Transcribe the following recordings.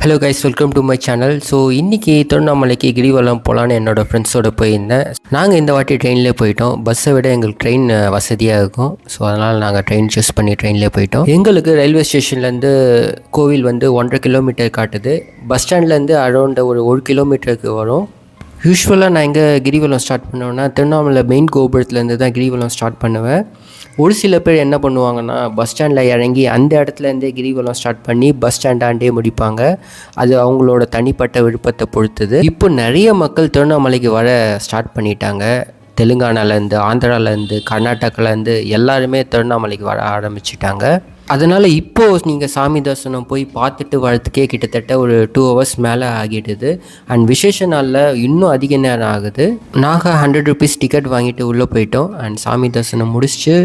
Hello guys, welcome to my channel. So இன்றைக்கி திருவண்ணாமலைக்கு கிரிவலம் போகலான்னு என்னோடய ஃப்ரெண்ட்ஸோடு போயிருந்தேன். நாங்கள் இந்த வாட்டி ட்ரெயின்லேயே போயிட்டோம். பஸ்ஸை விட எங்களுக்கு ட்ரெயின் வசதியாக இருக்கும். ஸோ அதனால் நாங்கள் ட்ரெயின் சூஸ் பண்ணி ட்ரெயின்லேயே போயிட்டோம். எங்களுக்கு ரயில்வே ஸ்டேஷன்லேருந்து கோவில் வந்து 1.5 கிலோமீட்டர் காட்டுது. பஸ் ஸ்டாண்ட்லேருந்து அரௌண்ட் ஒரு 1 கிலோமீட்டருக்கு வரும். யூஸ்வலாக நான் எங்கே கிரிவலம் ஸ்டார்ட் பண்ணுவேன்னா திருவண்ணாமலை மெயின் கோபுரத்துலேருந்து தான் கிரிவலம் ஸ்டார்ட் பண்ணுவேன். ஒரு சில பேர் என்ன பண்ணுவாங்கன்னா பஸ் ஸ்டாண்டில் இறங்கி அந்த இடத்துலேருந்தே கிரிவலம் ஸ்டார்ட் பண்ணி பஸ் ஸ்டாண்டாண்டே முடிப்பாங்க. அது அவங்களோட தனிப்பட்ட விருப்பத்தை பொறுத்தது. இப்போ நிறைய மக்கள் திருவண்ணாமலைக்கு வர ஸ்டார்ட் பண்ணிட்டாங்க. தெலுங்கானாலேருந்து, ஆந்திராலேருந்து, கர்நாடகாலேருந்து எல்லாருமே திருவண்ணாமலைக்கு வர ஆரம்பிச்சிட்டாங்க. அதனால் இப்போது நீங்கள் சாமி தரிசனம் போய் பார்த்துட்டு வரதுக்கே கிட்டத்தட்ட ஒரு 2 hours மேலே ஆகிடுது. அண்ட் விசேஷ நாளில் இன்னும் அதிக நேரம் ஆகுது. நாங்கள் 100 rupees டிக்கெட் வாங்கிட்டு உள்ளே போயிட்டோம். அண்ட் சாமி தரிசனம் முடிச்சுட்டு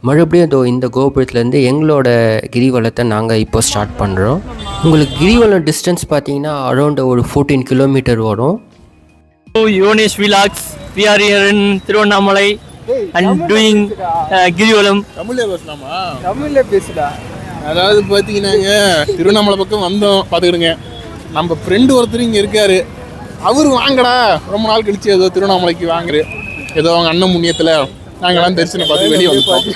மறுபடியும் இந்த கோபுரத்துலேருந்து எங்களோட கிரிவலத்தை நாங்கள் இப்போ ஸ்டார்ட் பண்ணுறோம். உங்களுக்கு கிரிவலம் டிஸ்டன்ஸ் பார்த்தீங்கன்னா அரௌண்ட் ஒரு 14 கிலோமீட்டர் வரும். Yonesh Vlogs. We are here in Tirunnamalai and doing கிரிவலம். தமிழ்ல பேசுடா. அதாவது பார்த்தீங்கன்னாங்க திருவண்ணாமலை பக்கம் வந்தோம் பார்த்துக்கிடுங்க. நம்ம ஃப்ரெண்டு ஒருத்தர் இங்கே இருக்காரு. அவர் வாங்கடா ரொம்ப நாள் கழிச்சு ஏதோ திருவண்ணாமலைக்கு வாங்குரு, ஏதோ அவங்க அண்ணன் முன்னியத்தில் நாங்களாம் தரிசனம் பார்த்து வெளியே வந்துட்டோம்.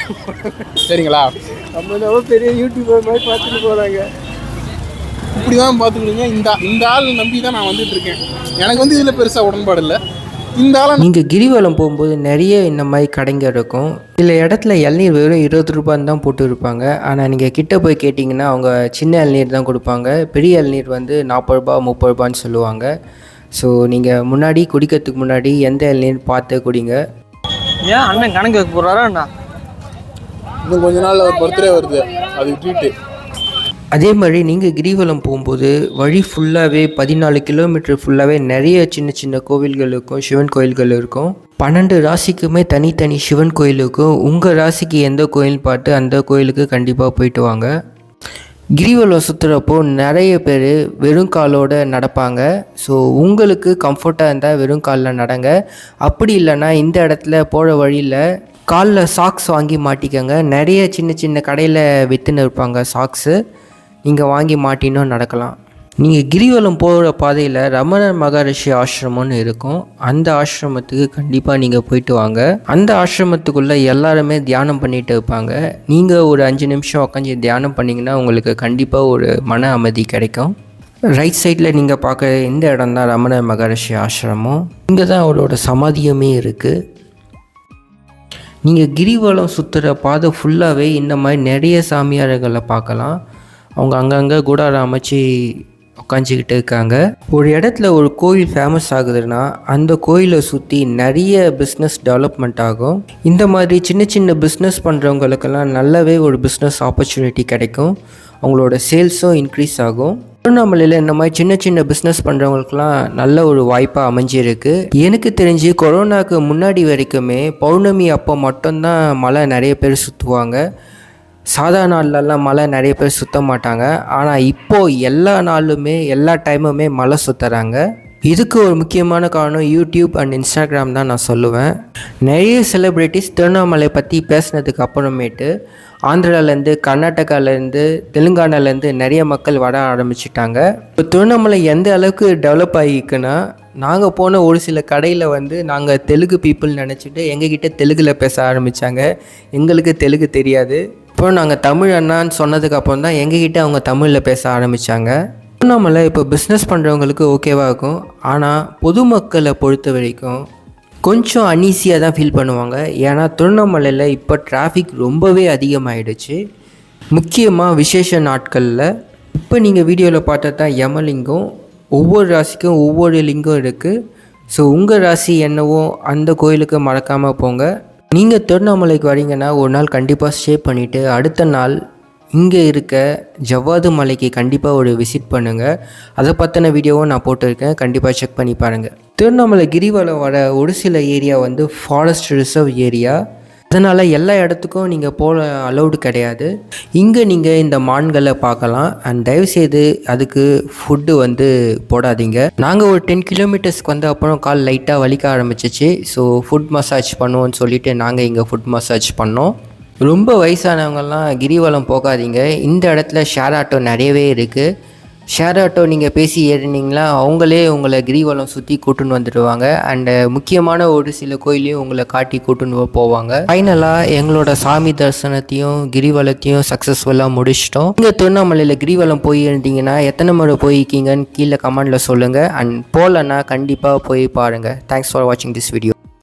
சரிங்களா, நம்ம பெரிய யூடியூபர் மாதிரி பார்த்துட்டு போகிறாங்க. இப்படி தான் பார்த்துக்கிடுங்க. இந்த ஆள் நம்பி தான் நான் வந்துட்டு இருக்கேன். எனக்கு வந்து இதில் பெருசாக உடன்பாடு இல்லை. இந்த ஆள் நீங்கள் கிரிவலம் போகும்போது நிறைய இந்த மாதிரி கடைங்க இருக்கும். சில இடத்துல இளநீர் வெறும் 20 ரூபான்னு தான் போட்டு இருப்பாங்க. ஆனால் நீங்கள் கிட்டே போய் கேட்டிங்கன்னா அவங்க சின்ன இளநீர் தான் கொடுப்பாங்க. பெரிய இளநீர் வந்து 40 ரூபா 30 ரூபான்னு சொல்லுவாங்க. ஸோ நீங்கள் முன்னாடி குடிக்கிறதுக்கு முன்னாடி எந்த இளநீர் பார்த்து குடிங்க. ஏன் அண்ணன் கணக்கு வைக்க போகிறாரா அண்ணா? இன்னும் கொஞ்ச நாள் அவர் பர்த்டே வருது, அது விட்டுட்டு. அதே மாதிரி நீங்கள் கிரிவலம் போகும்போது வழி ஃபுல்லாகவே 14 கிலோமீட்டர் ஃபுல்லாகவே நிறைய சின்ன சின்ன கோவில்கள் இருக்கும், சிவன் கோயில்கள் இருக்கும். 12 ராசிக்குமே தனித்தனி சிவன் கோயில் இருக்கும். உங்கள் ராசிக்கு எந்த கோயில் பார்த்து அந்த கோயிலுக்கு கண்டிப்பாக போயிட்டு வாங்க. கிரிவலம் சுற்றுறப்போ நிறைய பேர் வெறும் காலோடு நடப்பாங்க. ஸோ உங்களுக்கு கம்ஃபர்ட்டாக இருந்தால் வெறும் காலில் நடங்க. அப்படி இல்லைன்னா இந்த இடத்துல போகிற வழியில் காலில் சாக்ஸ் வாங்கி மாட்டிக்கங்க. நிறைய சின்ன சின்ன கடையில் விற்றுன்னு இருப்பாங்க சாக்ஸு. நீங்கள் வாங்கி மாட்டினோம் நடக்கலாம். நீங்கள் கிரிவலம் போகிற பாதையில் ரமணர் மகரிஷி ஆசிரமம்னு இருக்கும். அந்த ஆசிரமத்துக்கு கண்டிப்பாக நீங்கள் போயிட்டு வாங்க. அந்த ஆசிரமத்துக்குள்ளே எல்லாருமே தியானம் பண்ணிகிட்டு இருப்பாங்க. நீங்கள் ஒரு 5 நிமிஷம் உட்காந்து தியானம் பண்ணிங்கன்னா உங்களுக்கு கண்டிப்பாக ஒரு மன அமைதி கிடைக்கும். ரைட் சைடில் நீங்கள் பார்க்குற இந்த இடம் தான் ரமணர் மகரிஷி ஆசிரமம். இங்கே தான் அவரோட சமாதியமே இருக்குது. நீங்கள் கிரிவலம் சுற்றுற பாதை ஃபுல்லாகவே இந்த மாதிரி நிறைய சாமியார்களை பார்க்கலாம். அவங்க அங்கங்கே கூடாரம் அமைச்சு உட்காந்துக்கிட்டு இருக்காங்க. ஒரு இடத்துல ஒரு கோயில் ஃபேமஸ் ஆகுதுன்னா அந்த கோயிலை சுற்றி நிறைய பிஸ்னஸ் டெவலப்மெண்ட் ஆகும். இந்த மாதிரி சின்ன சின்ன பிஸ்னஸ் பண்ணுறவங்களுக்கெல்லாம் நல்லாவே ஒரு பிஸ்னஸ் ஆப்பர்ச்சுனிட்டி கிடைக்கும். அவங்களோட சேல்ஸும் இன்க்ரீஸ் ஆகும். திருவண்ணாமலையில் இந்த மாதிரி சின்ன சின்ன பிஸ்னஸ் பண்ணுறவங்களுக்குலாம் நல்ல ஒரு வாய்ப்பாக அமைஞ்சிருக்கு. எனக்கு தெரிஞ்சு கொரோனாவுக்கு முன்னாடி வரைக்குமே பௌர்ணமி அப்போ மட்டும்தான் மலை நிறைய பேர் சுற்றுவாங்க. சாதாரண நாள்லலாம் மலை நிறைய பேர் சுற்ற மாட்டாங்க. ஆனால் இப்போது எல்லா நாளுமே எல்லா டைமுமே மலை சுற்றுறாங்க. இதுக்கு ஒரு முக்கியமான காரணம் யூடியூப் அண்ட் இன்ஸ்டாகிராம் தான் நான் சொல்லுவேன். நிறைய செலிப்ரிட்டிஸ் திருவண்ணாமலை பற்றி பேசினதுக்கு அப்புறமேட்டு ஆந்திராலேருந்து, கர்நாடகாலேருந்து, தெலுங்கானாலேருந்து நிறைய மக்கள் வர ஆரம்பிச்சிட்டாங்க. இப்போ திருவண்ணாமலை எந்த அளவுக்கு டெவலப் ஆகிக்குன்னா, நாங்கள் போன ஒரு சில கடையில் வந்து நாங்கள் தெலுங்கு பீப்புள் நினச்சிட்டு எங்ககிட்ட தெலுங்கில் பேச ஆரம்பித்தாங்க. எங்களுக்கு தெலுங்கு தெரியாது. அப்புறம் நாங்கள் தமிழ் அண்ணான்னு சொன்னதுக்கப்புறம் தான் எங்ககிட்ட அவங்க தமிழில் பேச ஆரம்பித்தாங்க. திருவண்ணாமலை இப்போ பிஸ்னஸ் பண்ணுறவங்களுக்கு ஓகேவாக இருக்கும். ஆனால் பொதுமக்களை பொறுத்த வரைக்கும் கொஞ்சம் அன்ஈஸியாக தான் ஃபீல் பண்ணுவாங்க. ஏன்னா திருவண்ணாமலையில் இப்போ டிராஃபிக் ரொம்பவே அதிகமாகிடுச்சு. முக்கியமாக விசேஷ நாட்களில். இப்போ நீங்கள் வீடியோவில் பார்த்தா தான் யமலிங்கம். ஒவ்வொரு ராசிக்கும் ஒவ்வொரு லிங்கம் இருக்குது. ஸோ உங்கள் ராசி என்னவோ அந்த கோயிலுக்கு மறக்காமல் போங்க. நீங்கள் திருவண்ணாமலைக்கு வரீங்கன்னா ஒரு நாள் கண்டிப்பாக ஸ்டே பண்ணிவிட்டு அடுத்த நாள் இங்கே இருக்க ஜவ்வாது மலைக்கு கண்டிப்பாக ஒரு விசிட் பண்ணுங்கள். அதை பற்றின வீடியோவும் நான் போட்டிருக்கேன், கண்டிப்பாக செக் பண்ணி பாருங்கள். திருவண்ணாமலை கிரிவலம் வர ஒரு சில ஏரியா வந்து ஃபாரஸ்ட் ரிசர்வ் ஏரியா. அதனால் எல்லா இடத்துக்கும் நீங்கள் போக அலௌடு கிடையாது. இங்கே நீங்கள் இந்த மான்களை பார்க்கலாம். அண்ட் தயவுசெய்து அதுக்கு ஃபுட்டு வந்து போடாதீங்க. நாங்கள் ஒரு 10 கிலோமீட்டர்ஸ்க்கு வந்து அப்புறம் கால் லைட்டாக வலிக்க ஆரம்பிச்சிச்சு. ஸோ ஃபுட் மசாஜ் பண்ணுவோன்னு சொல்லிவிட்டு நாங்கள் இங்கே ஃபுட் மசாஜ் பண்ணோம். ரொம்ப வயசானவங்கள்லாம் கிரிவலம் போகாதீங்க. இந்த இடத்துல ஷேர் ஆட்டோ நிறையவே இருக்குது. ஷேர் ஆட்டோ நீங்கள் பேசி ஏறினீங்களா அவங்களே உங்களை கிரிவலம் சுற்றி கூட்டுன்னு வந்துடுவாங்க. அண்டு முக்கியமான ஒரு சில கோயிலையும் உங்களை காட்டி கூட்டுன்னு போவாங்க. ஃபைனலாக எங்களோட சாமி தரிசனத்தையும் கிரிவலத்தையும் சக்ஸஸ்ஃபுல்லாக முடிச்சிட்டோம். நீங்கள் திருவண்ணாமலையில் கிரிவலம் போயிருந்தீங்கன்னா எத்தனை முறை போயிருக்கீங்கன்னு கீழே கமெண்டில் சொல்லுங்கள். அண்ட் போகலன்னா கண்டிப்பாக போய் பாருங்கள். தேங்க்ஸ் ஃபார் வாட்சிங் திஸ் வீடியோ.